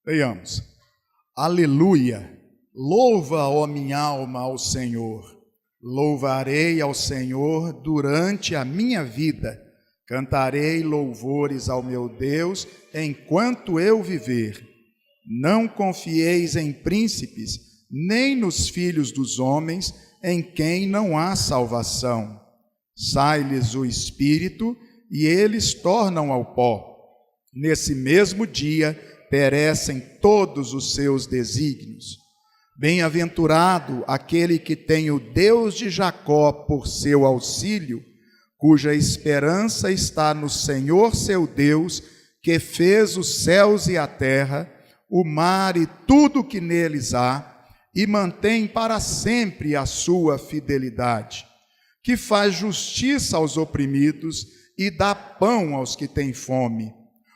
Leiamos. Aleluia! Louva, ó minha alma, ao Senhor. Louvarei ao Senhor durante a minha vida. Cantarei louvores ao meu Deus enquanto eu viver. Não confieis em príncipes, nem nos filhos dos homens, em quem não há salvação. Sai-lhes o espírito e eles tornam ao pó. Nesse mesmo dia perecem todos os seus desígnios. Bem-aventurado aquele que tem o Deus de Jacó por seu auxílio, cuja esperança está no Senhor seu Deus, que fez os céus e a terra, o mar e tudo que neles há, e mantém para sempre a sua fidelidade, que faz justiça aos oprimidos e dá pão aos que têm fome.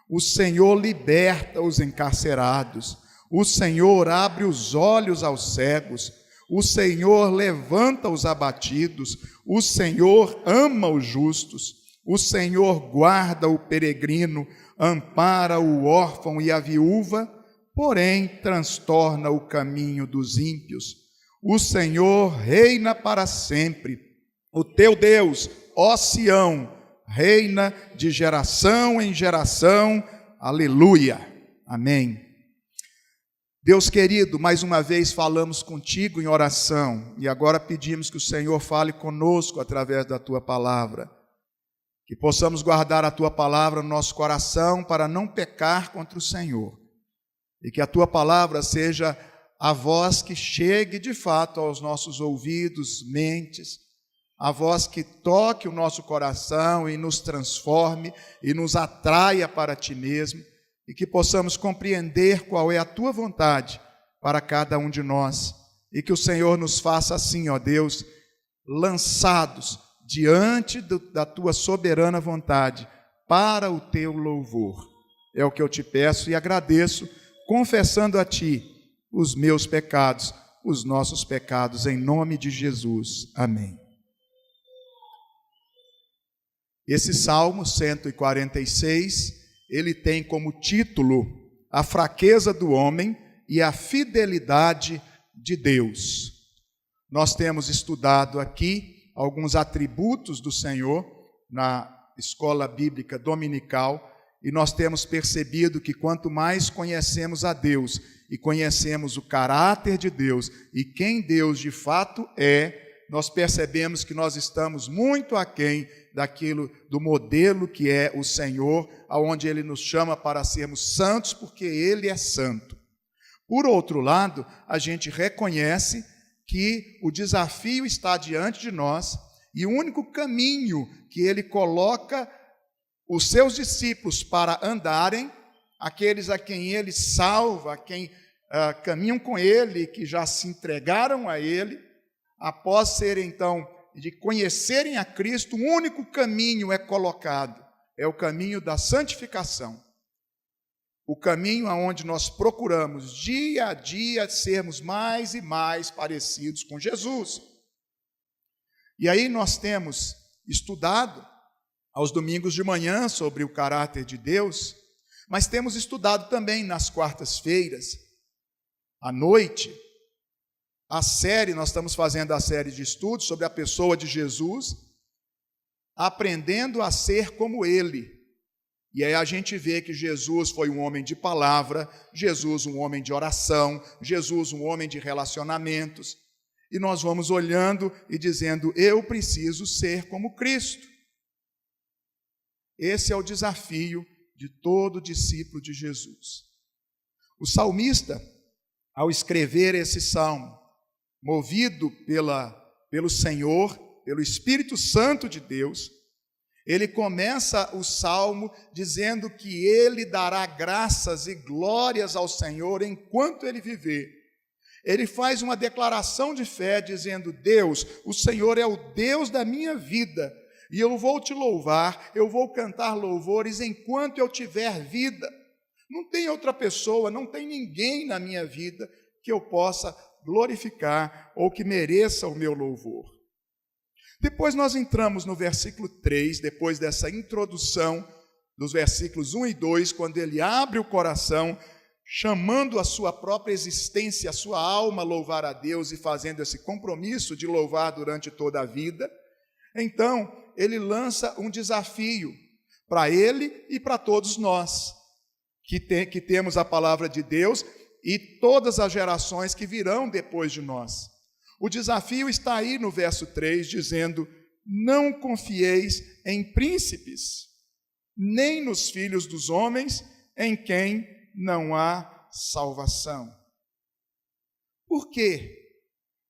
O Senhor liberta os encarcerados, o Senhor abre os olhos aos cegos, o Senhor levanta os abatidos, o Senhor ama os justos, o Senhor guarda o peregrino, ampara o órfão e a viúva, porém transtorna o caminho dos ímpios. O Senhor reina para sempre. O teu Deus, ó Sião, reina de geração em geração. Aleluia. Amém. Deus querido, mais uma vez falamos contigo em oração e agora pedimos que o Senhor fale conosco através da tua palavra. Que possamos guardar a tua palavra no nosso coração para não pecar contra o Senhor. E que a tua palavra seja a voz que chegue de fato aos nossos ouvidos, mentes, a voz que toque o nosso coração e nos transforme e nos atraia para ti mesmo, e que possamos compreender qual é a tua vontade para cada um de nós, e que o Senhor nos faça assim, ó Deus, lançados diante da tua soberana vontade, para o teu louvor. É o que eu te peço e agradeço, confessando a ti os meus pecados, os nossos pecados, em nome de Jesus. Amém. Esse Salmo 146, ele tem como título a fraqueza do homem e a fidelidade de Deus. Nós temos estudado aqui alguns atributos do Senhor na escola bíblica dominical e nós temos percebido que quanto mais conhecemos a Deus e conhecemos o caráter de Deus e quem Deus de fato é, nós percebemos que nós estamos muito aquém daquilo, do modelo que é o Senhor, aonde Ele nos chama para sermos santos, porque Ele é santo. Por outro lado, a gente reconhece que o desafio está diante de nós e o único caminho que Ele coloca os seus discípulos para andarem, aqueles a quem Ele salva, a quem caminham com Ele, que já se entregaram a Ele, após serem então, de conhecerem a Cristo, o único caminho é colocado, é o caminho da santificação. O caminho aonde nós procuramos dia a dia sermos mais e mais parecidos com Jesus. E aí nós temos estudado aos domingos de manhã sobre o caráter de Deus, mas temos estudado também nas quartas-feiras, à noite, nós estamos fazendo a série de estudos sobre a pessoa de Jesus, aprendendo a ser como Ele. E aí a gente vê que Jesus foi um homem de palavra, Jesus um homem de oração, Jesus um homem de relacionamentos. E nós vamos olhando e dizendo, eu preciso ser como Cristo. Esse é o desafio de todo discípulo de Jesus. O salmista, ao escrever esse salmo, movido pelo Senhor, pelo Espírito Santo de Deus, ele começa o salmo dizendo que ele dará graças e glórias ao Senhor enquanto ele viver. Ele faz uma declaração de fé dizendo, Deus, o Senhor é o Deus da minha vida, e eu vou te louvar, eu vou cantar louvores enquanto eu tiver vida. Não tem outra pessoa, não tem ninguém na minha vida que eu possa glorificar ou que mereça o meu louvor. Depois nós entramos no versículo 3, depois dessa introdução dos versículos 1 e 2, quando ele abre o coração, chamando a sua própria existência, a sua alma a louvar a Deus e fazendo esse compromisso de louvar durante toda a vida, então ele lança um desafio para ele e para todos nós, que temos a palavra de Deus e todas as gerações que virão depois de nós. O desafio está aí no verso 3, dizendo: não confieis em príncipes, nem nos filhos dos homens, em quem não há salvação. Por que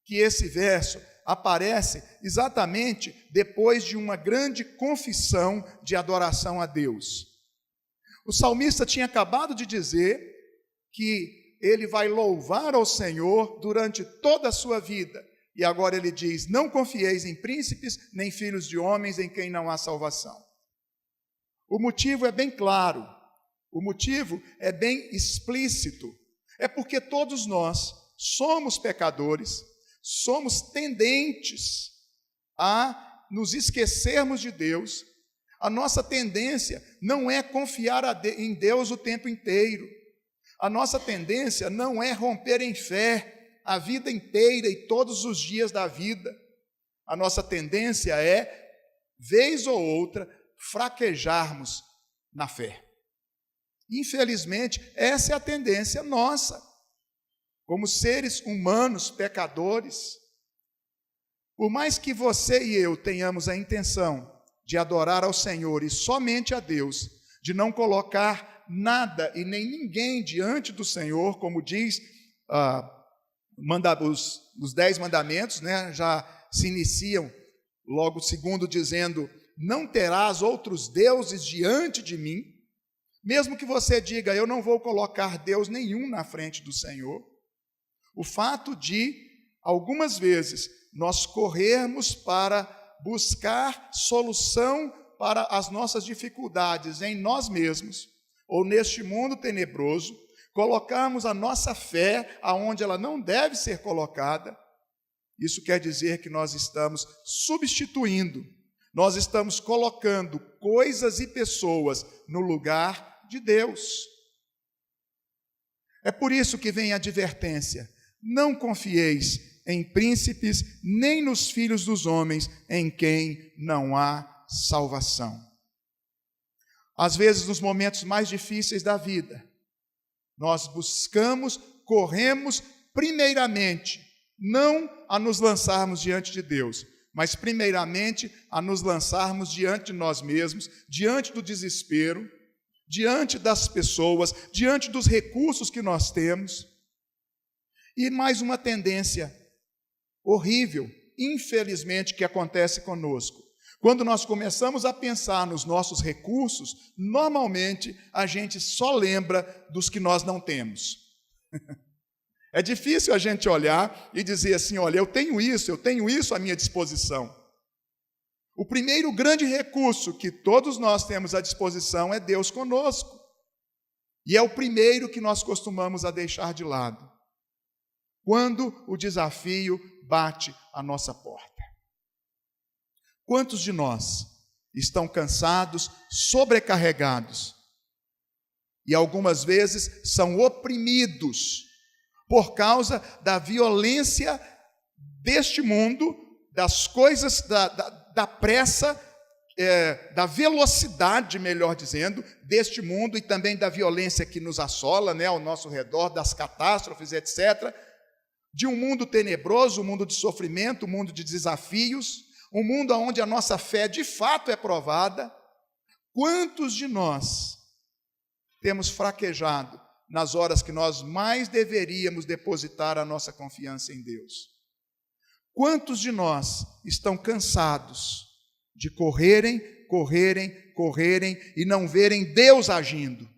esse verso aparece exatamente depois de uma grande confissão de adoração a Deus? O salmista tinha acabado de dizer que ele vai louvar ao Senhor durante toda a sua vida. E agora ele diz: não confieis em príncipes, nem filhos de homens em quem não há salvação. O motivo é bem claro, o motivo é bem explícito. É porque todos nós somos pecadores, somos tendentes a nos esquecermos de Deus. A nossa tendência não é confiar em Deus o tempo inteiro. A nossa tendência não é romper em fé a vida inteira e todos os dias da vida. A nossa tendência é, vez ou outra, fraquejarmos na fé. Infelizmente, essa é a tendência nossa, como seres humanos pecadores. Por mais que você e eu tenhamos a intenção de adorar ao Senhor e somente a Deus, de não colocar nada e nem ninguém diante do Senhor, como diz os 10 mandamentos, né, já se iniciam logo segundo dizendo: não terás outros deuses diante de mim. Mesmo que você diga: eu não vou colocar Deus nenhum na frente do Senhor, o fato de, algumas vezes, nós corrermos para buscar solução para as nossas dificuldades em nós mesmos, ou neste mundo tenebroso, colocarmos a nossa fé aonde ela não deve ser colocada, isso quer dizer que nós estamos substituindo, nós estamos colocando coisas e pessoas no lugar de Deus. É por isso que vem a advertência: não confieis em príncipes, nem nos filhos dos homens, em quem não há salvação. Às vezes, nos momentos mais difíceis da vida, nós buscamos, corremos, primeiramente, não a nos lançarmos diante de Deus, mas primeiramente a nos lançarmos diante de nós mesmos, diante do desespero, diante das pessoas, diante dos recursos que nós temos. E mais uma tendência horrível, infelizmente, que acontece conosco. Quando nós começamos a pensar nos nossos recursos, normalmente a gente só lembra dos que nós não temos. É difícil a gente olhar e dizer assim: olha, eu tenho isso à minha disposição. O primeiro grande recurso que todos nós temos à disposição é Deus conosco. E é o primeiro que nós costumamos a deixar de lado, quando o desafio bate à nossa porta. Quantos de nós estão cansados, sobrecarregados, e algumas vezes são oprimidos por causa da violência deste mundo, das coisas, da pressa, da velocidade, melhor dizendo, deste mundo e também da violência que nos assola, né, ao nosso redor, das catástrofes, etc., de um mundo tenebroso, um mundo de sofrimento, um mundo de desafios, um mundo onde a nossa fé de fato é provada. Quantos de nós temos fraquejado nas horas que nós mais deveríamos depositar a nossa confiança em Deus? Quantos de nós estão cansados de correrem e não verem Deus agindo?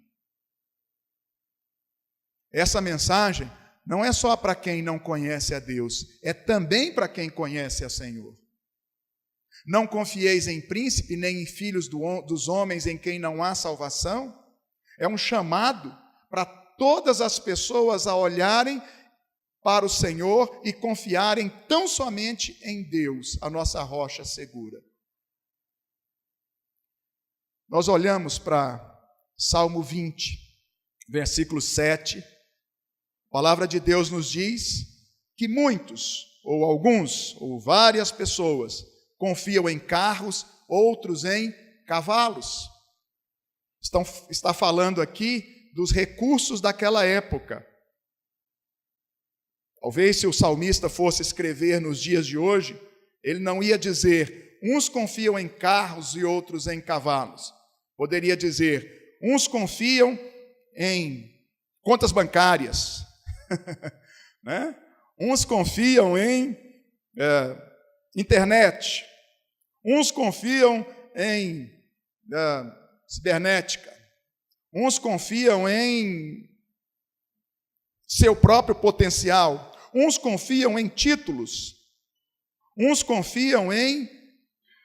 Essa mensagem não é só para quem não conhece a Deus, é também para quem conhece a Senhor. Não confieis em príncipe, nem em filhos dos homens em quem não há salvação. É um chamado para todas as pessoas a olharem para o Senhor e confiarem tão somente em Deus, a nossa rocha segura. Nós olhamos para Salmo 20, versículo 7, A palavra de Deus nos diz que muitos, ou alguns, ou várias pessoas, confiam em carros, outros em cavalos. Está falando aqui dos recursos daquela época. Talvez se o salmista fosse escrever nos dias de hoje, ele não ia dizer, uns confiam em carros e outros em cavalos. Poderia dizer, uns confiam em contas bancárias, né? Uns confiam em internet, uns confiam em cibernética, uns confiam em seu próprio potencial, uns confiam em títulos, uns confiam em,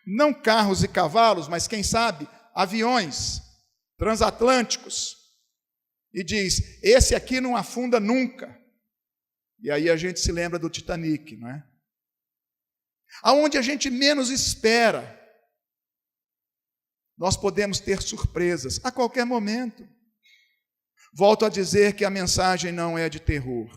não carros e cavalos, mas quem sabe, aviões transatlânticos, e diz, esse aqui não afunda nunca. E aí a gente se lembra do Titanic, não é? Aonde a gente menos espera, nós podemos ter surpresas a qualquer momento. Volto a dizer que a mensagem não é de terror,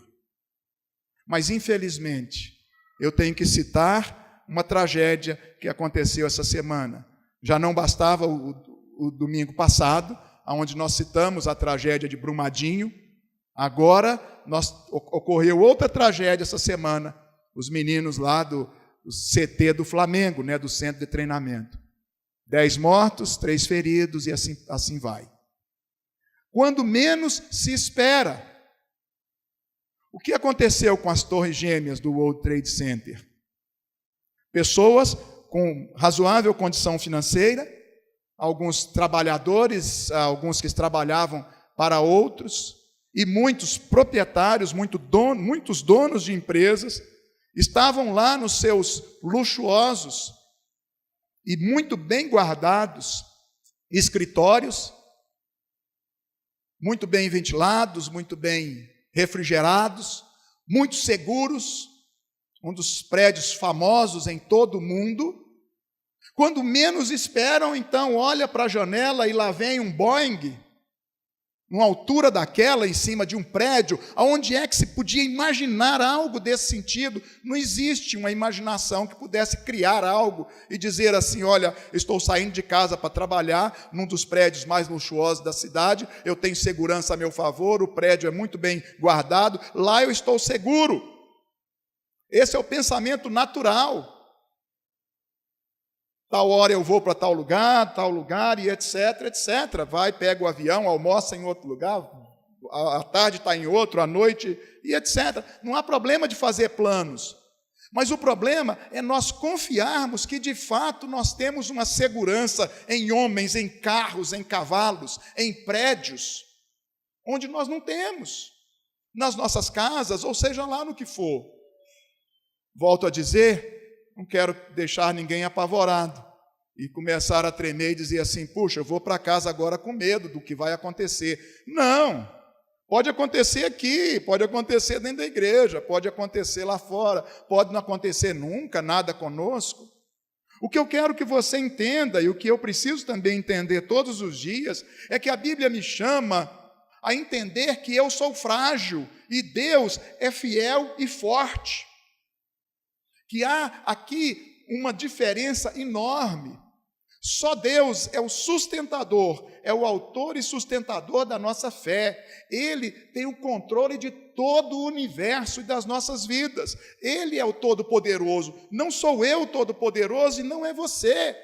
mas infelizmente eu tenho que citar uma tragédia que aconteceu essa semana. Já não bastava o domingo passado, onde nós citamos a tragédia de Brumadinho, agora ocorreu outra tragédia essa semana, os meninos lá do CT do Flamengo, né, do centro de treinamento. 10 mortos, 3 feridos e assim vai. Quando menos se espera. O que aconteceu com as torres gêmeas do World Trade Center? Pessoas com razoável condição financeira, alguns trabalhadores, alguns que trabalhavam para outros, e muitos proprietários, muitos donos de empresas, estavam lá nos seus luxuosos e muito bem guardados escritórios, muito bem ventilados, muito bem refrigerados, muito seguros, um dos prédios famosos em todo o mundo. Quando menos esperam, então, olha para a janela e lá vem um Boeing, numa altura daquela, em cima de um prédio, aonde é que se podia imaginar algo desse sentido? Não existe uma imaginação que pudesse criar algo e dizer assim, olha, estou saindo de casa para trabalhar num dos prédios mais luxuosos da cidade, eu tenho segurança a meu favor, o prédio é muito bem guardado, lá eu estou seguro. Esse é o pensamento natural. Tal hora eu vou para tal lugar, e etc, etc. Vai, pega o avião, almoça em outro lugar, à tarde está em outro, à noite, e etc. Não há problema de fazer planos. Mas o problema é nós confiarmos que, de fato, nós temos uma segurança em homens, em carros, em cavalos, em prédios, onde nós não temos. Nas nossas casas, ou seja lá no que for. Volto a dizer, não quero deixar ninguém apavorado e começar a tremer e dizer assim, puxa, eu vou para casa agora com medo do que vai acontecer. Não, pode acontecer aqui, pode acontecer dentro da igreja, pode acontecer lá fora, pode não acontecer nunca, nada conosco. O que eu quero que você entenda, e o que eu preciso também entender todos os dias, é que a Bíblia me chama a entender que eu sou frágil e Deus é fiel e forte. Que há aqui uma diferença enorme. Só Deus é o sustentador, é o autor e sustentador da nossa fé. Ele tem o controle de todo o universo e das nossas vidas. Ele é o Todo-Poderoso. Não sou eu o Todo-Poderoso e não é você.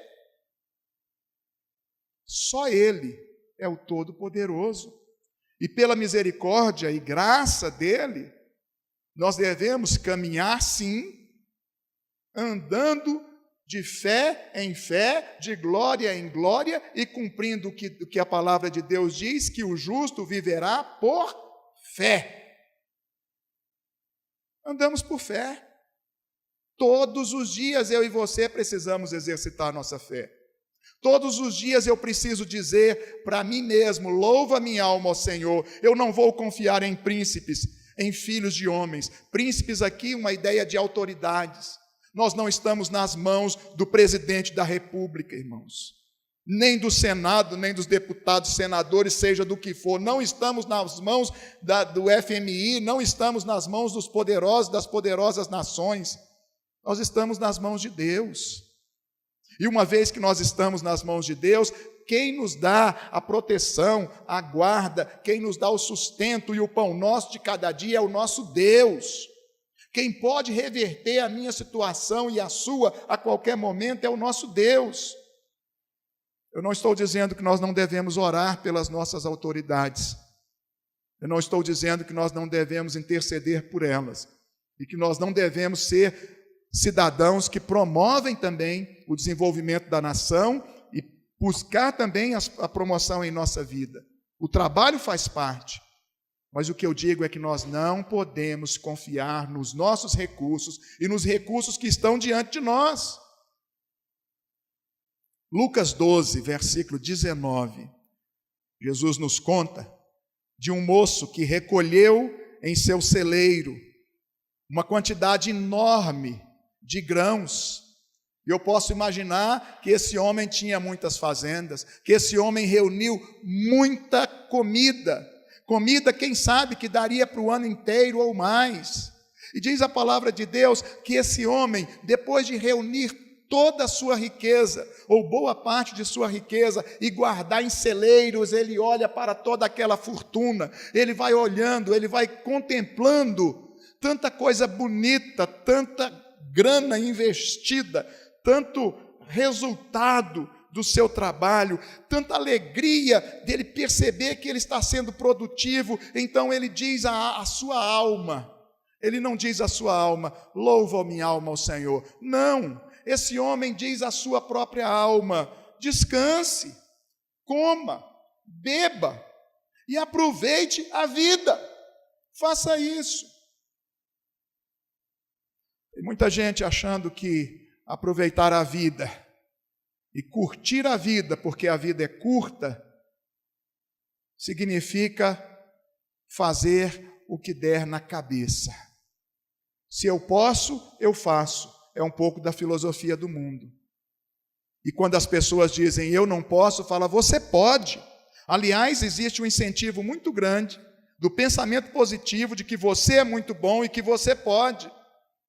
Só Ele é o Todo-Poderoso. E pela misericórdia e graça dEle, nós devemos caminhar sim, andando de fé em fé, de glória em glória, e cumprindo o que a palavra de Deus diz, que o justo viverá por fé. Andamos por fé. Todos os dias eu e você precisamos exercitar nossa fé. Todos os dias eu preciso dizer para mim mesmo, louva minha alma ao Senhor, eu não vou confiar em príncipes, em filhos de homens. Príncipes aqui, uma ideia de autoridades. Nós não estamos nas mãos do presidente da República, irmãos. nem do Senado, nem dos deputados, senadores, seja do que for. Não estamos nas mãos do FMI, não estamos nas mãos dos poderosos, das poderosas nações. Nós estamos nas mãos de Deus. E uma vez que nós estamos nas mãos de Deus, quem nos dá a proteção, a guarda, quem nos dá o sustento e o pão nosso de cada dia é o nosso Deus. Quem pode reverter a minha situação e a sua a qualquer momento é o nosso Deus. Eu não estou dizendo que nós não devemos orar pelas nossas autoridades. Eu não estou dizendo que nós não devemos interceder por elas. E que nós não devemos ser cidadãos que promovem também o desenvolvimento da nação e buscar também a promoção em nossa vida. O trabalho faz parte. Mas o que eu digo é que nós não podemos confiar nos nossos recursos e nos recursos que estão diante de nós. Lucas 12, versículo 19, Jesus nos conta de um moço que recolheu em seu celeiro uma quantidade enorme de grãos. E eu posso imaginar que esse homem tinha muitas fazendas, que esse homem reuniu muita comida, quem sabe, que daria para o ano inteiro ou mais. E diz a palavra de Deus que esse homem, depois de reunir toda a sua riqueza, ou boa parte de sua riqueza, e guardar em celeiros, ele olha para toda aquela fortuna, ele vai olhando, ele vai contemplando tanta coisa bonita, tanta grana investida, tanto resultado do seu trabalho, tanta alegria dele perceber que ele está sendo produtivo. Então ele diz a sua alma, ele não diz a sua alma, louva minha alma ao Senhor, não. Esse homem diz à sua própria alma, descanse, coma, beba e aproveite a vida. Faça isso. Tem muita gente achando que aproveitar a vida e curtir a vida, porque a vida é curta, significa fazer o que der na cabeça. Se eu posso, eu faço. É um pouco da filosofia do mundo. E quando as pessoas dizem, eu não posso, fala, você pode. Aliás, existe um incentivo muito grande do pensamento positivo de que você é muito bom e que você pode.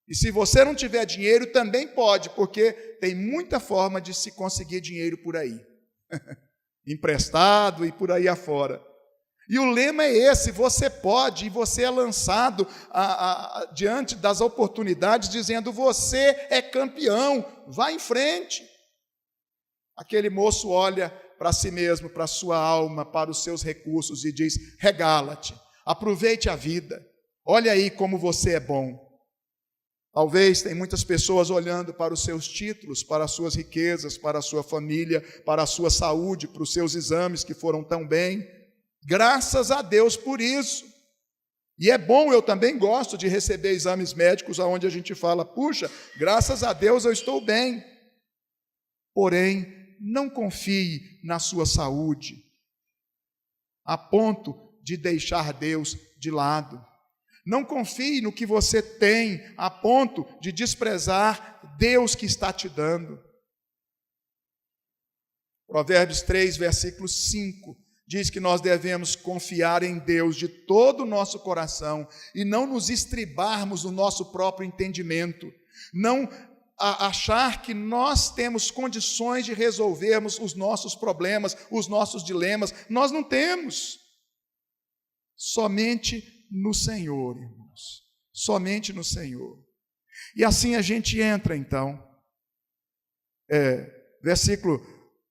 E se você não tiver dinheiro, também pode, porque tem muita forma de se conseguir dinheiro por aí. Emprestado e por aí afora. E o lema é esse, você pode, e você é lançado diante das oportunidades, dizendo, você é campeão, vá em frente. Aquele moço olha para si mesmo, para a sua alma, para os seus recursos e diz, regala-te, aproveite a vida, olha aí como você é bom. Talvez tem muitas pessoas olhando para os seus títulos, para as suas riquezas, para a sua família, para a sua saúde, para os seus exames que foram tão bem. Graças a Deus por isso. E é bom, eu também gosto de receber exames médicos onde a gente fala, puxa, graças a Deus eu estou bem. Porém, não confie na sua saúde, a ponto de deixar Deus de lado. Não confie no que você tem, a ponto de desprezar Deus que está te dando. Provérbios 3, versículo 5. Diz que nós devemos confiar em Deus de todo o nosso coração e não nos estribarmos no nosso próprio entendimento, não achar que nós temos condições de resolvermos os nossos problemas, os nossos dilemas. Nós não temos. Somente no Senhor, irmãos. Somente no Senhor. E assim a gente entra, então. Versículo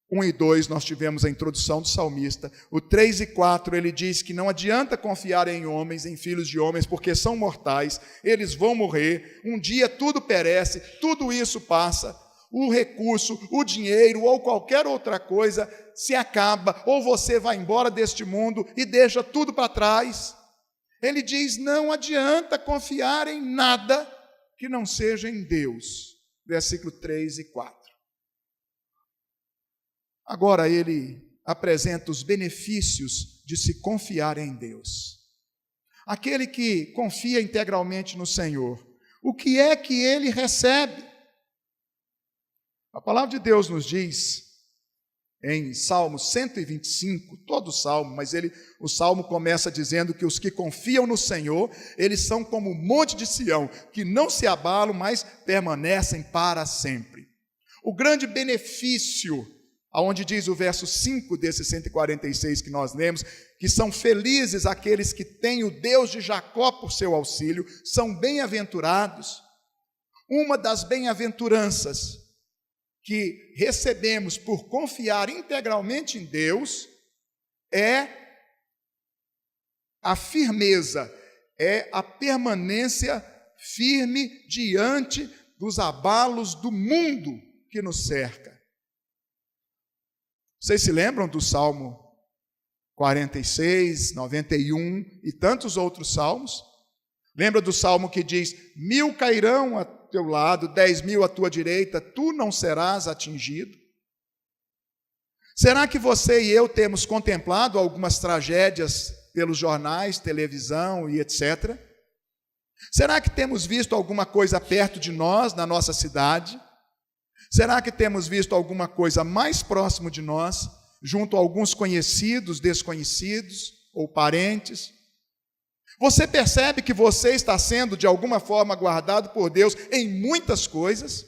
1 e 2, nós tivemos a introdução do salmista. O 3 e 4, ele diz que não adianta confiar em homens, em filhos de homens, porque são mortais, eles vão morrer, um dia tudo perece, tudo isso passa, o recurso, o dinheiro ou qualquer outra coisa se acaba, ou você vai embora deste mundo e deixa tudo para trás. Ele diz, não adianta confiar em nada que não seja em Deus. Versículo 3 e 4. Agora ele apresenta os benefícios de se confiar em Deus. Aquele que confia integralmente no Senhor, o que é que ele recebe? A palavra de Deus nos diz em Salmo 125, todo o Salmo, mas o Salmo começa dizendo que os que confiam no Senhor, eles são como o monte de Sião, que não se abalam, mas permanecem para sempre. O grande benefício, aonde diz o verso 5 desse 146 que nós lemos, que são felizes aqueles que têm o Deus de Jacó por seu auxílio, são bem-aventurados. Uma das bem-aventuranças que recebemos por confiar integralmente em Deus é a firmeza, é a permanência firme diante dos abalos do mundo que nos cerca. Vocês se lembram do Salmo 46, 91 e tantos outros salmos? Lembra do salmo que diz: 1000 cairão a teu lado, 10.000 à tua direita, tu não serás atingido? Será que você e eu temos contemplado algumas tragédias pelos jornais, televisão e etc? Será que temos visto alguma coisa perto de nós, na nossa cidade? Será que temos visto alguma coisa mais próximo de nós, junto a alguns conhecidos, desconhecidos ou parentes? Você percebe que você está sendo, de alguma forma, guardado por Deus em muitas coisas?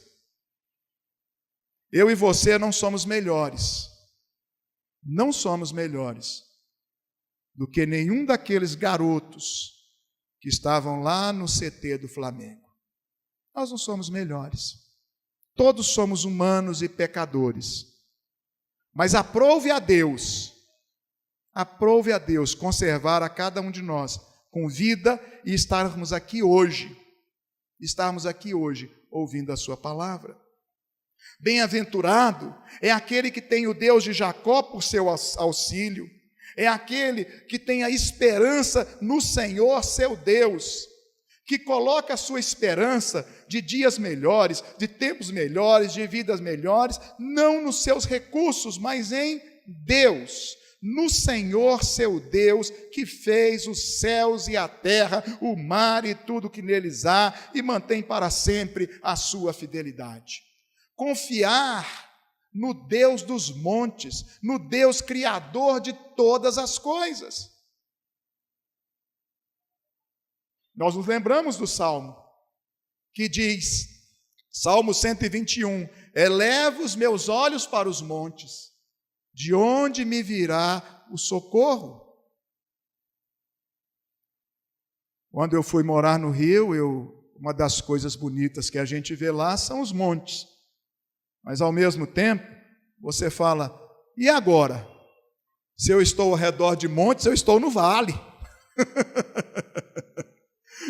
Eu e você não somos melhores. Não somos melhores do que nenhum daqueles garotos que estavam lá no CT do Flamengo. Nós não somos melhores. Todos somos humanos e pecadores. Mas aprove a Deus conservar a cada um de nós com vida e estarmos aqui hoje ouvindo a sua palavra. Bem-aventurado é aquele que tem o Deus de Jacó por seu auxílio, é aquele que tem a esperança no Senhor, seu Deus, que coloca a sua esperança de dias melhores, de tempos melhores, de vidas melhores, não nos seus recursos, mas em Deus, no Senhor seu Deus, que fez os céus e a terra, o mar e tudo que neles há, e mantém para sempre a sua fidelidade. Confiar no Deus dos montes, no Deus criador de todas as coisas. Nós nos lembramos do Salmo, que diz, Salmo 121, eleva os meus olhos para os montes, de onde me virá o socorro? Quando eu fui morar no Rio, uma das coisas bonitas que a gente vê lá são os montes. Mas ao mesmo tempo, você fala, e agora? Se eu estou ao redor de montes, eu estou no vale.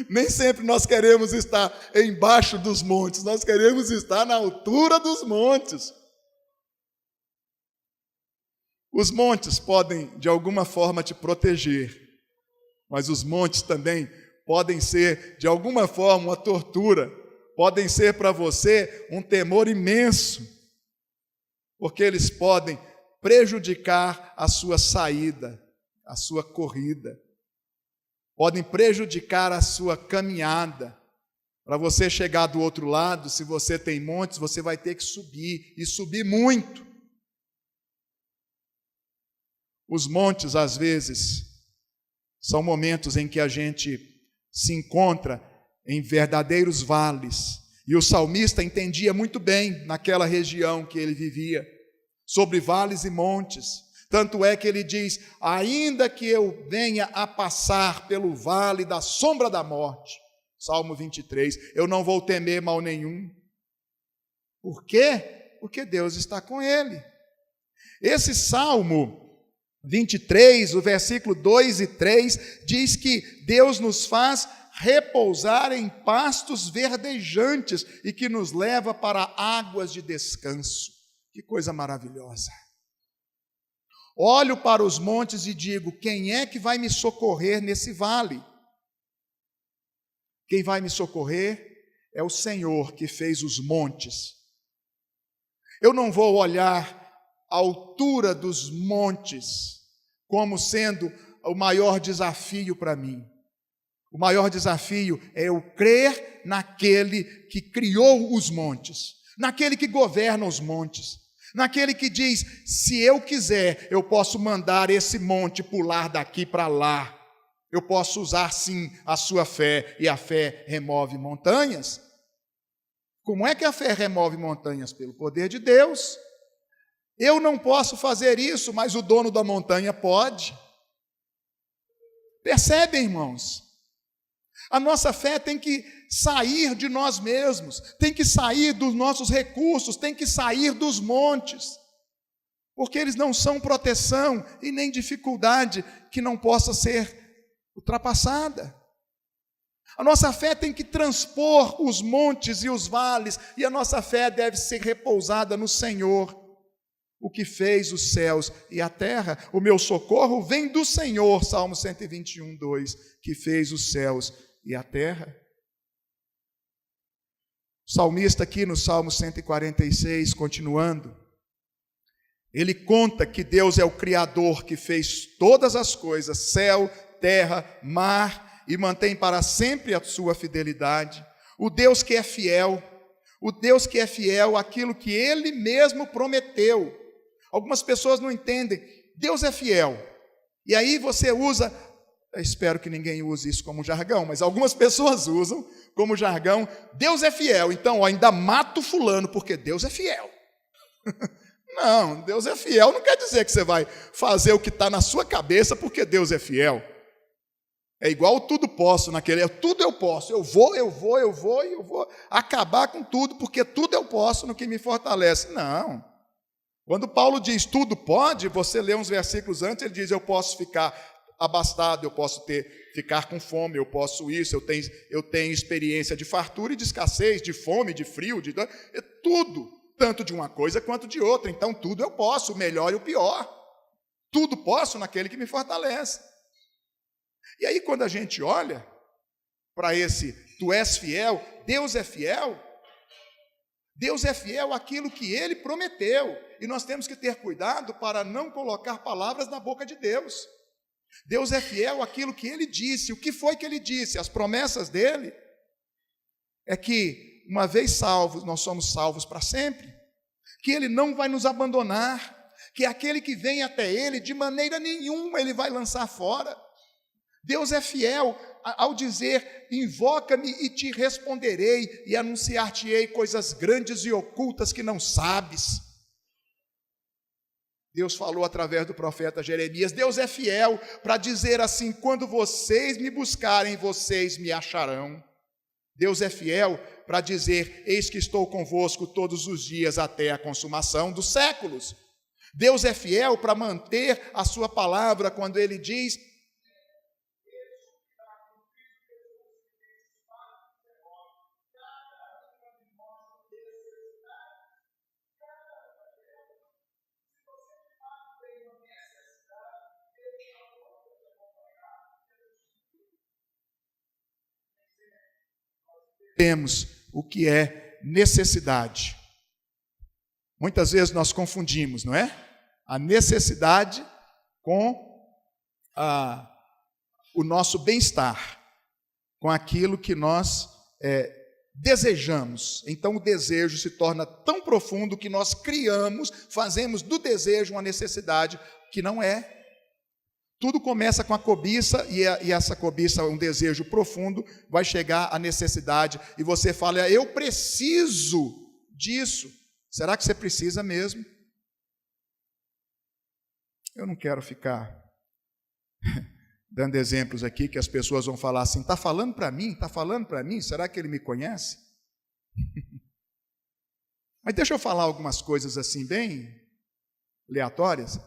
Nem sempre nós queremos estar embaixo dos montes, nós queremos estar na altura dos montes. Os montes podem, de alguma forma, te proteger, mas os montes também podem ser, de alguma forma, uma tortura, podem ser para você um temor imenso, porque eles podem prejudicar a sua saída, a sua corrida, podem prejudicar a sua caminhada. Para você chegar do outro lado, se você tem montes, você vai ter que subir, e subir muito. Os montes, às vezes, são momentos em que a gente se encontra em verdadeiros vales. E o salmista entendia muito bem, naquela região que ele vivia, sobre vales e montes. Tanto é que ele diz, ainda que eu venha a passar pelo vale da sombra da morte, Salmo 23, eu não vou temer mal nenhum. Por quê? Porque Deus está com ele. Esse Salmo 23, o versículo 2 e 3, diz que Deus nos faz repousar em pastos verdejantes e que nos leva para águas de descanso. Que coisa maravilhosa! Olho para os montes e digo, quem é que vai me socorrer nesse vale? Quem vai me socorrer é o Senhor que fez os montes. Eu não vou olhar a altura dos montes como sendo o maior desafio para mim. O maior desafio é eu crer naquele que criou os montes, naquele que governa os montes, naquele que diz: se eu quiser, eu posso mandar esse monte pular daqui para lá. Eu posso usar sim a sua fé, e a fé remove montanhas. Como é que a fé remove montanhas? Pelo poder de Deus. Eu não posso fazer isso, mas o dono da montanha pode. Percebem, irmãos? A nossa fé tem que sair de nós mesmos, tem que sair dos nossos recursos, tem que sair dos montes, porque eles não são proteção e nem dificuldade que não possa ser ultrapassada. A nossa fé tem que transpor os montes e os vales, e a nossa fé deve ser repousada no Senhor, o que fez os céus e a terra. O meu socorro vem do Senhor, Salmo 121, 2, que fez os céus e a terra. O salmista aqui no Salmo 146, continuando, ele conta que Deus é o Criador que fez todas as coisas, céu, terra, mar, e mantém para sempre a sua fidelidade. O Deus que é fiel, àquilo que Ele mesmo prometeu. Algumas pessoas não entendem, Deus é fiel, e aí você usa, eu espero que ninguém use isso como jargão, mas algumas pessoas usam como jargão: Deus é fiel, então ainda mato fulano, porque Deus é fiel. Não, Deus é fiel não quer dizer que você vai fazer o que está na sua cabeça porque Deus é fiel. É igual o tudo posso naquele, tudo eu posso, eu vou acabar com tudo, porque tudo eu posso no que me fortalece. Não. Quando Paulo diz tudo pode, você lê uns versículos antes, ele diz: eu posso ficar abastado, eu posso ficar com fome, eu posso isso, eu tenho experiência de fartura e de escassez, de fome, de frio, tudo, tanto de uma coisa quanto de outra. Então tudo eu posso, o melhor e o pior. Tudo posso naquele que me fortalece. E aí, quando a gente olha para esse tu és fiel, Deus é fiel àquilo que Ele prometeu, e nós temos que ter cuidado para não colocar palavras na boca de Deus. Deus é fiel àquilo que Ele disse. O que foi que Ele disse? As promessas dEle é que, uma vez salvos, nós somos salvos para sempre, que Ele não vai nos abandonar, que aquele que vem até Ele, de maneira nenhuma Ele vai lançar fora. Deus é fiel ao dizer: invoca-me e te responderei, e anunciar-te-ei coisas grandes e ocultas que não sabes. Deus falou através do profeta Jeremias. Deus é fiel para dizer assim: quando vocês me buscarem, vocês me acharão. Deus é fiel para dizer: eis que estou convosco todos os dias até a consumação dos séculos. Deus é fiel para manter a sua palavra quando Ele diz: temos o que é necessidade. Muitas vezes nós confundimos, não é? A necessidade com o nosso bem-estar, com aquilo que nós desejamos. Então o desejo se torna tão profundo que nós fazemos do desejo uma necessidade que não é. Tudo começa com a cobiça, e essa cobiça, um desejo profundo, vai chegar à necessidade, e você fala: eu preciso disso. Será que você precisa mesmo? Eu não quero ficar dando exemplos aqui que as pessoas vão falar assim: está falando para mim? Está falando para mim? Será que ele me conhece? Mas deixa eu falar algumas coisas assim bem aleatórias.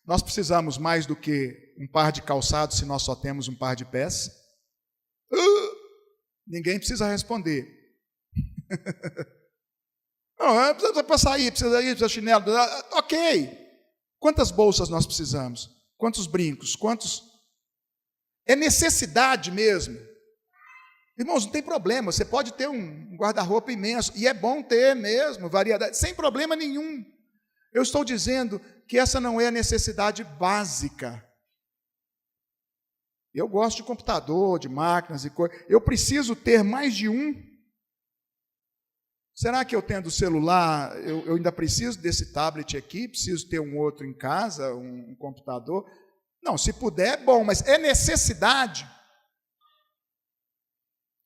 Nós precisamos mais do que um par de calçados se nós só temos um par de pés? Ninguém precisa responder. Não, precisa para sair, precisa de chinelo. Ok. Quantas bolsas nós precisamos? Quantos brincos? É necessidade mesmo. Irmãos, não tem problema. Você pode ter um guarda-roupa imenso, e é bom ter mesmo, variedade, sem problema nenhum. Eu estou dizendo que essa não é a necessidade básica. Eu gosto de computador, de máquinas e coisas. Eu preciso ter mais de um. Será que eu tendo celular, eu ainda preciso desse tablet aqui, preciso ter um outro em casa, um computador? Não, se puder, é bom, mas é necessidade.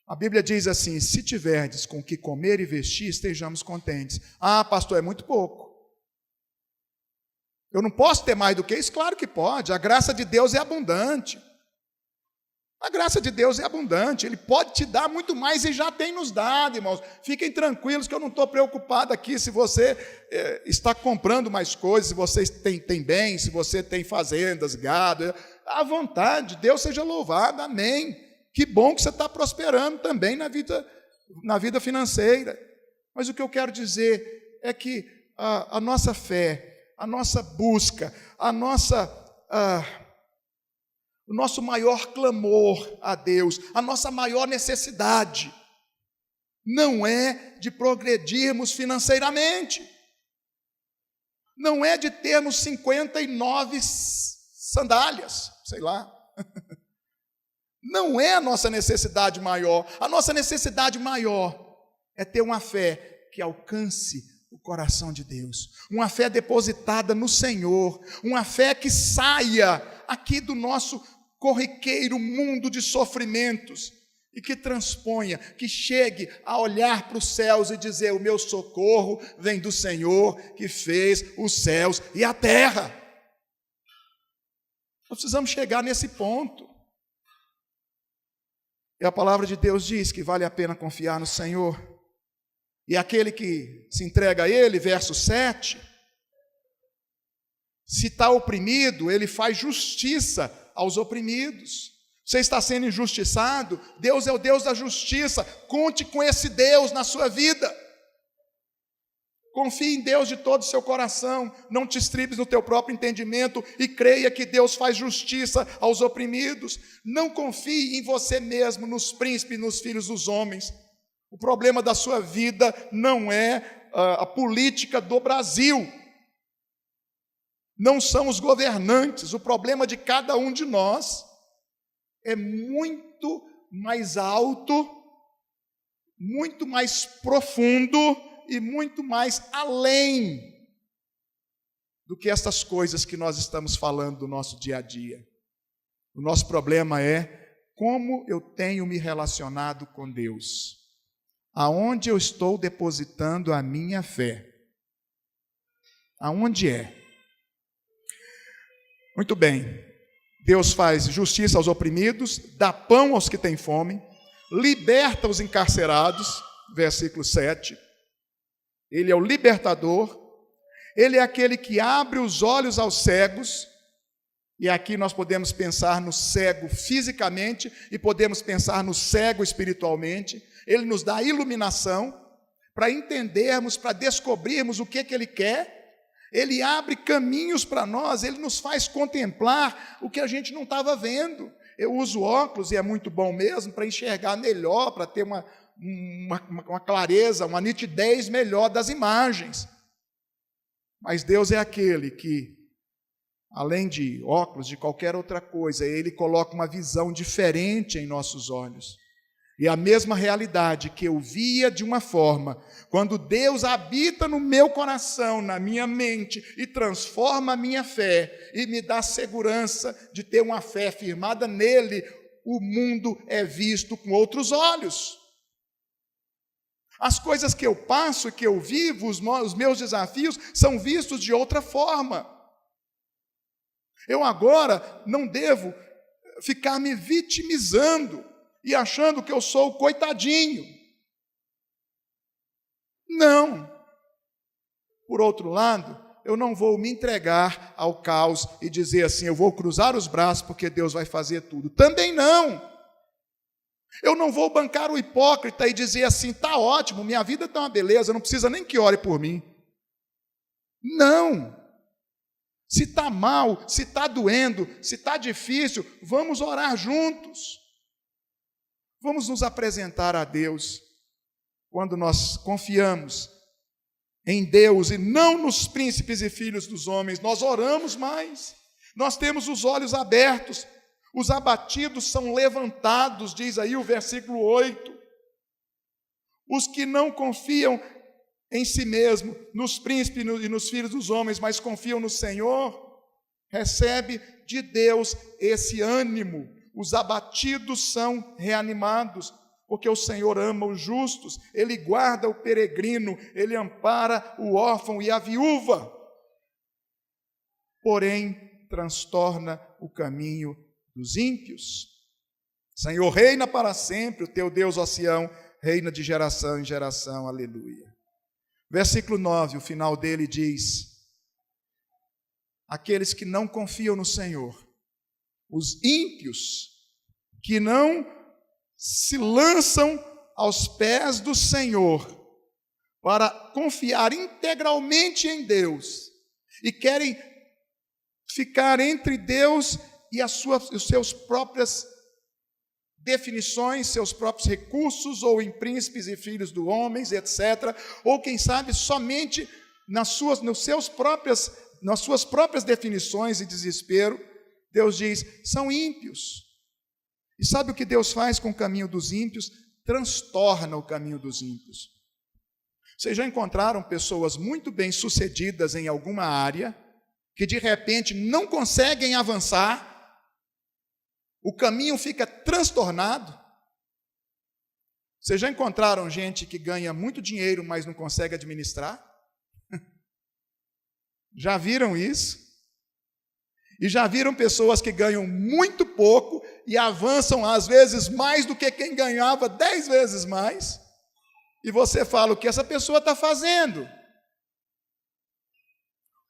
A Bíblia diz assim: se tiverdes com o que comer e vestir, estejamos contentes. Ah, pastor, é muito pouco. Eu não posso ter mais do que isso? Claro que pode. A graça de Deus é abundante. A graça de Deus é abundante. Ele pode te dar muito mais e já tem nos dado, irmãos. Fiquem tranquilos que eu não estou preocupado aqui se você está comprando mais coisas, se você tem bens, se você tem fazendas, gado. À vontade, Deus seja louvado, amém. Que bom que você está prosperando também na vida financeira. Mas o que eu quero dizer é que a nossa fé, a nossa busca, o nosso maior clamor a Deus, a nossa maior necessidade, não é de progredirmos financeiramente, não é de termos 59 sandálias, sei lá. Não é a nossa necessidade maior. A nossa necessidade maior é ter uma fé que alcance o coração de Deus, uma fé depositada no Senhor, uma fé que saia aqui do nosso corriqueiro mundo de sofrimentos e que transponha, que chegue a olhar para os céus e dizer: o meu socorro vem do Senhor que fez os céus e a terra. Nós precisamos chegar nesse ponto. E a palavra de Deus diz que vale a pena confiar no Senhor. E aquele que se entrega a Ele, verso 7, se está oprimido, ele faz justiça aos oprimidos. Você está sendo injustiçado, Deus é o Deus da justiça. Conte com esse Deus na sua vida. Confie em Deus de todo o seu coração, não te estribes no teu próprio entendimento e creia que Deus faz justiça aos oprimidos. Não confie em você mesmo, nos príncipes, nos filhos dos homens. O problema da sua vida não é a política do Brasil, não são os governantes. O problema de cada um de nós é muito mais alto, muito mais profundo e muito mais além do que essas coisas que nós estamos falando do nosso dia a dia. O nosso problema é como eu tenho me relacionado com Deus, aonde eu estou depositando a minha fé, aonde é? Muito bem, Deus faz justiça aos oprimidos, dá pão aos que têm fome, liberta os encarcerados, versículo 7, Ele é o libertador, Ele é aquele que abre os olhos aos cegos, e aqui nós podemos pensar no cego fisicamente e podemos pensar no cego espiritualmente. Ele nos dá iluminação para entendermos, para descobrirmos o que Ele quer. Ele abre caminhos para nós, Ele nos faz contemplar o que a gente não estava vendo. Eu uso óculos, e é muito bom mesmo, para enxergar melhor, para ter uma clareza, uma nitidez melhor das imagens. Mas Deus é aquele que, além de óculos, de qualquer outra coisa, Ele coloca uma visão diferente em nossos olhos. E a mesma realidade que eu via de uma forma, quando Deus habita no meu coração, na minha mente, e transforma a minha fé, e me dá segurança de ter uma fé firmada nele, o mundo é visto com outros olhos. As coisas que eu passo e que eu vivo, os meus desafios, são vistos de outra forma. Eu agora não devo ficar me vitimizando e achando que eu sou o coitadinho. Não. Por outro lado, eu não vou me entregar ao caos e dizer assim: eu vou cruzar os braços porque Deus vai fazer tudo. Também não. Eu não vou bancar o hipócrita e dizer assim: está ótimo, minha vida está uma beleza, não precisa nem que ore por mim. Não. Se está mal, se está doendo, se está difícil, vamos orar juntos. Vamos nos apresentar a Deus. Quando nós confiamos em Deus e não nos príncipes e filhos dos homens, nós oramos mais, nós temos os olhos abertos, os abatidos são levantados, diz aí o versículo 8. Os que não confiam em si mesmo, nos príncipes e nos filhos dos homens, mas confiam no Senhor, recebe de Deus esse ânimo. Os abatidos são reanimados, porque o Senhor ama os justos, Ele guarda o peregrino, Ele ampara o órfão e a viúva, porém transtorna o caminho dos ímpios. Senhor, reina para sempre, o teu Deus, ó Sião, reina de geração em geração, aleluia. Versículo 9, o final dele diz: aqueles que não confiam no Senhor, os ímpios, que não se lançam aos pés do Senhor para confiar integralmente em Deus e querem ficar entre Deus e os seus próprias definições, seus próprios recursos, ou em príncipes e filhos dos homens, etc., ou quem sabe somente nas suas próprias definições e desespero. Deus diz, são ímpios. E sabe o que Deus faz com o caminho dos ímpios? Transtorna o caminho dos ímpios. Vocês já encontraram pessoas muito bem-sucedidas em alguma área, que de repente não conseguem avançar, o caminho fica transtornado? Vocês já encontraram gente que ganha muito dinheiro, mas não consegue administrar? Já viram isso? E já viram pessoas que ganham muito pouco e avançam às vezes mais do que quem ganhava 10 vezes mais? E você fala, o que essa pessoa está fazendo?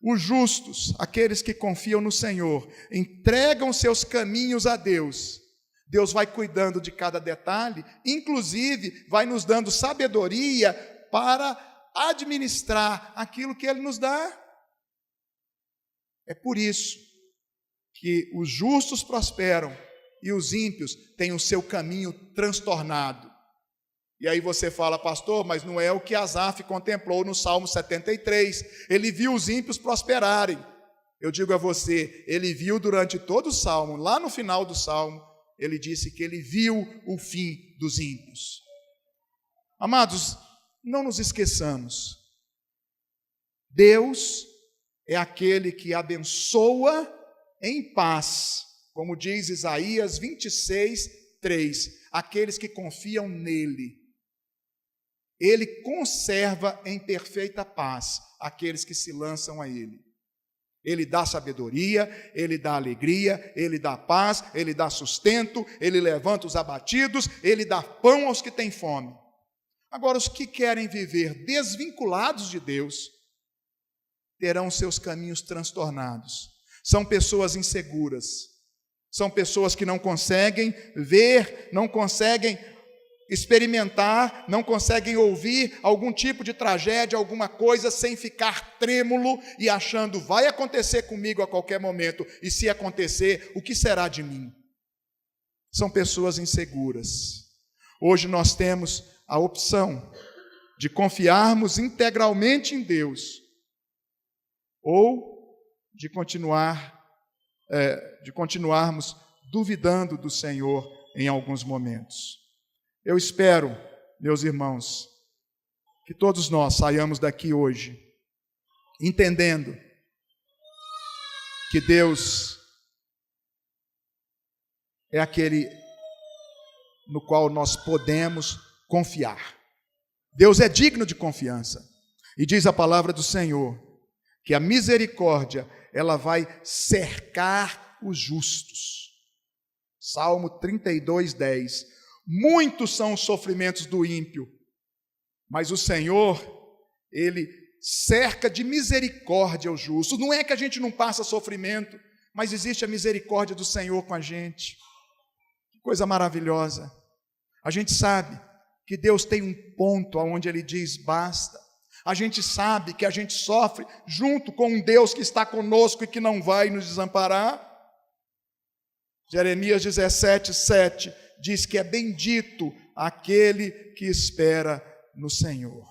Os justos, aqueles que confiam no Senhor, entregam seus caminhos a Deus. Deus vai cuidando de cada detalhe, inclusive vai nos dando sabedoria para administrar aquilo que Ele nos dá. É por isso que os justos prosperam e os ímpios têm o seu caminho transtornado. E aí você fala, pastor, mas não é o que Asaf contemplou no Salmo 73. Ele viu os ímpios prosperarem. Eu digo a você, ele viu durante todo o Salmo, lá no final do Salmo, ele disse que ele viu o fim dos ímpios. Amados, não nos esqueçamos. Deus é aquele que abençoa em paz, como diz Isaías 26, 3, aqueles que confiam nele. Ele conserva em perfeita paz aqueles que se lançam a Ele. Ele dá sabedoria, Ele dá alegria, Ele dá paz, Ele dá sustento, Ele levanta os abatidos, Ele dá pão aos que têm fome. Agora, os que querem viver desvinculados de Deus, terão seus caminhos transtornados. São pessoas inseguras, são pessoas que não conseguem ver, não conseguem experimentar, não conseguem ouvir algum tipo de tragédia, alguma coisa, sem ficar trêmulo e achando, vai acontecer comigo a qualquer momento, e se acontecer, o que será de mim? São pessoas inseguras. Hoje nós temos a opção de confiarmos integralmente em Deus, ou de continuarmos duvidando do Senhor em alguns momentos. Eu espero, meus irmãos, que todos nós saiamos daqui hoje entendendo que Deus é aquele no qual nós podemos confiar. Deus é digno de confiança. E diz a palavra do Senhor que a misericórdia, ela vai cercar os justos. Salmo 32, 10. Muitos são os sofrimentos do ímpio, mas o Senhor, Ele cerca de misericórdia os justos. Não é que a gente não passa sofrimento, mas existe a misericórdia do Senhor com a gente. Que coisa maravilhosa. A gente sabe que Deus tem um ponto onde Ele diz basta. A gente sabe que a gente sofre junto com um Deus que está conosco e que não vai nos desamparar. Jeremias 17, 7 diz que é bendito aquele que espera no Senhor.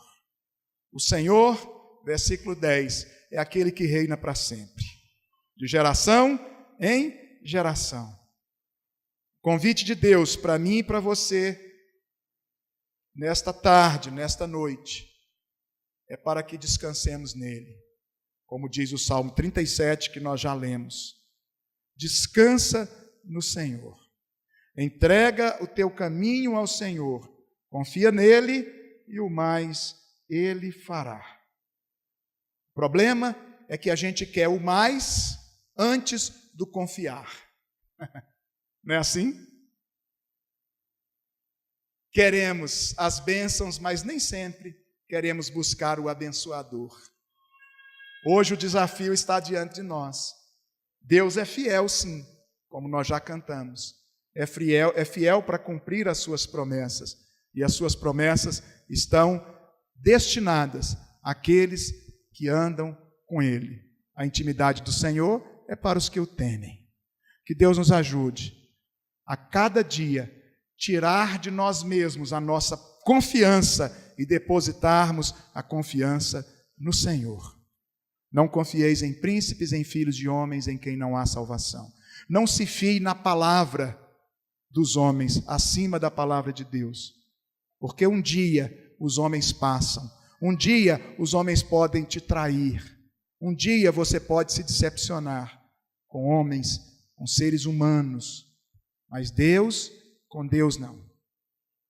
O Senhor, versículo 10, é aquele que reina para sempre, de geração em geração. Convite de Deus para mim e para você, nesta tarde, nesta noite, é para que descansemos nele. Como diz o Salmo 37, que nós já lemos. Descansa no Senhor. Entrega o teu caminho ao Senhor. Confia nele e o mais ele fará. O problema é que a gente quer o mais antes do confiar. Não é assim? Queremos as bênçãos, mas nem sempre queremos buscar o abençoador. Hoje o desafio está diante de nós. Deus é fiel, sim, como nós já cantamos. É fiel para cumprir as suas promessas. E as suas promessas estão destinadas àqueles que andam com Ele. A intimidade do Senhor é para os que o temem. Que Deus nos ajude a cada dia tirar de nós mesmos a nossa confiança e depositarmos a confiança no Senhor. Não confieis em príncipes, em filhos de homens, em quem não há salvação. Não se fie na palavra dos homens, acima da palavra de Deus. Porque um dia os homens passam. Um dia os homens podem te trair. Um dia você pode se decepcionar com homens, com seres humanos. Mas Deus, com Deus não.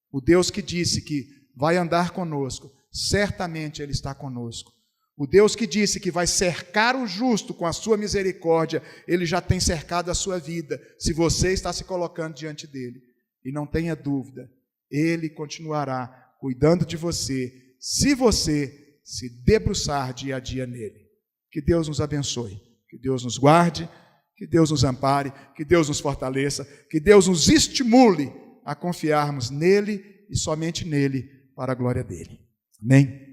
O Deus que disse que vai andar conosco, certamente Ele está conosco. O Deus que disse que vai cercar o justo com a sua misericórdia, Ele já tem cercado a sua vida, se você está se colocando diante dEle. E não tenha dúvida, Ele continuará cuidando de você, se você se debruçar dia a dia nele. Que Deus nos abençoe, que Deus nos guarde, que Deus nos ampare, que Deus nos fortaleça, que Deus nos estimule a confiarmos nele e somente nele para a glória dele. Amém?